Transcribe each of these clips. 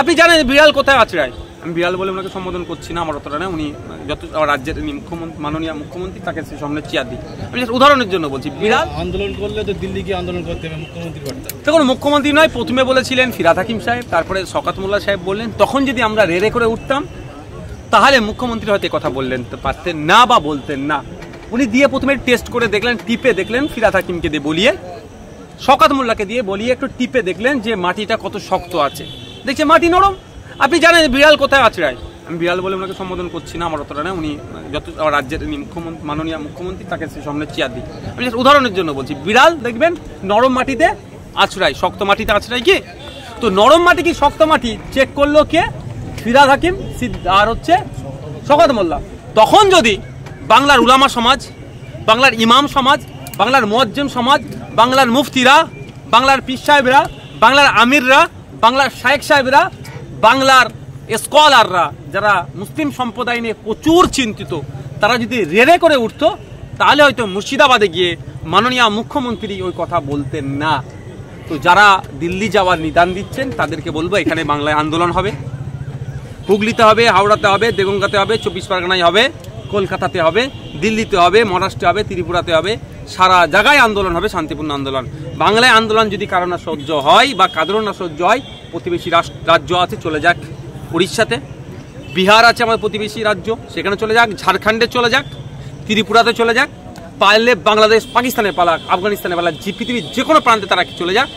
আপনি জানেন বিড়াল কোথায় আছড়ায়? আমি বিড়াল বলে ওনাকে সম্বোধন করছি না, আমার অতটা না। উনি যত রাজ্যের মুখ্যমন্ত্রী, মাননীয় মুখ্যমন্ত্রী, তাকে সে সামনে চেয়ার দিই। আমি উদাহরণের জন্য বলছি, বিড়াল আন্দোলন করলে তো দিল্লি গিয়ে আন্দোলন করতে হবে, মুখ্যমন্ত্রী করতে। দেখুন, মুখ্যমন্ত্রী নয়, প্রথমে বলেছিলেন ফিরহাদ হাকিম সাহেব, তারপরে শওকত মোল্লা সাহেব বললেন। তখন যদি আমরা রেড়ে করে উঠতাম তাহলে মুখ্যমন্ত্রী হয়তো কথা বললেন পারতেন না বা বলতেন না। উনি দিয়ে প্রথমে টেস্ট করে দেখলেন, টিপে দেখলেন, ফিরহাদ হাকিমকে দিয়ে বলিয়ে, শওকত মোল্লাকে দিয়ে বলিয়ে একটু টিপে দেখলেন যে মাটিটা কত শক্ত আছে। দেখছে মাটি নরম। আপনি জানেন বিড়াল কোথায় আছড়ায়? আমি বিড়াল বলে ওনাকে সম্বোধন করছি না, আমার অতটা না। উনি যত রাজ্যের মুখ্যমন্ত্রী, মাননীয় মুখ্যমন্ত্রী, তাকে সে সামনে চেয়ার দিই। আমি উদাহরণের জন্য বলছি, বিড়াল দেখবেন নরম মাটিতে আছড়ায়, শক্ত মাটিতে আছড়ায় কি? তো নরম মাটি কি শক্ত মাটি চেক করলো কে? ফিরহাদ হাকিম আর হচ্ছে শওকত মোল্লা। তখন যদি বাংলার উলামা সমাজ, বাংলার ইমাম সমাজ, বাংলার মুয়াজ্জিম সমাজ, বাংলার মুফতিরা, বাংলার পীর সাহেবরা, বাংলার আমিররা, বাংলার শায়েখ সাহেবরা, বাংলার স্কলাররা, যারা মুসলিম সম্প্রদায় নিয়ে প্রচুর চিন্তিত, তারা যদি রেড়ে করে উঠতো তাহলে হয়তো মুর্শিদাবাদে গিয়ে মাননীয় মুখ্যমন্ত্রী ওই কথা বলতেন না। তো যারা দিল্লি যাওয়ার নিদান দিচ্ছেন তাদেরকে বলবো, এখানে বাংলায় আন্দোলন হবে, হুগলিতে হবে, হাওড়াতে হবে, দেগঙ্গাতে হবে, 24 পরগনায় হবে, কলকাতাতে হবে, দিল্লিতে হবে, মহারাষ্ট্রে হবে, ত্রিপুরাতে হবে, সারা জায়গায় আন্দোলন হবে, শান্তিপূর্ণ আন্দোলন। বাংলায় আন্দোলন যদি কারো না সহ্য হয় বা কাদেরও না সহ্য হয়, প্রতিবেশী রাজ্য আছে, চলে যাক উড়িষ্যাতে, বিহার আছে আমাদের প্রতিবেশী রাজ্য, সেখানে চলে যাক, ঝাড়খণ্ডে চলে যাক, ত্রিপুরাতে চলে যাক, পারলে বাংলাদেশ, পাকিস্তানে পালাক, আফগানিস্তানে পালাক, পৃথিবীর যে কোনো প্রান্তে তারা চলে যাক,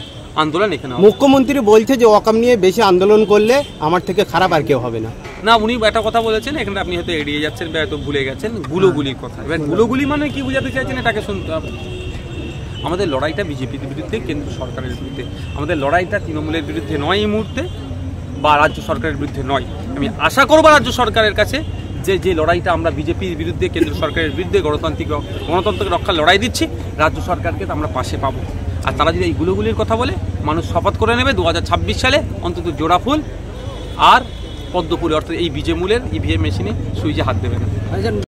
আন্দোলন এখানে। মুখ্যমন্ত্রী বলছে যে ওয়াকাম নিয়ে বেশি আন্দোলন করলে আমার থেকে খারাপ আর কেউ হবে না। না, উনি একটা কথা বলেছেন, এখানে আপনি হয়তো এড়িয়ে যাচ্ছেন বা হয়তো ভুলে গেছেন, গুলোগুলির কথা। এবার গুলোগুলি মানে কি বোঝাতে চাইছেন এটাকে শুনতে হবে। আমাদের লড়াইটা বিজেপির বিরুদ্ধে, কেন্দ্র সরকারের বিরুদ্ধে। আমাদের লড়াইটা তৃণমূলের বিরুদ্ধে নয় এই মুহূর্তে, বা রাজ্য সরকারের বিরুদ্ধে নয়। আমি আশা করবো রাজ্য সরকারের কাছে যে লড়াইটা আমরা বিজেপির বিরুদ্ধে, কেন্দ্র সরকারের বিরুদ্ধে গণতন্ত্রকে রক্ষার লড়াই দিচ্ছি, রাজ্য সরকারকে আমরা পাশে পাবো। আর তারা যদি এই গুলোগুলির কথা বলে, মানুষ শপথ করে নেবে 2026 সালে অন্তত জোড়া ফুল আর পদ্মপুরি, অর্থাৎ এই বিজেমূলের ইভিএম মেশিনে সুইচে হাত দেবে না।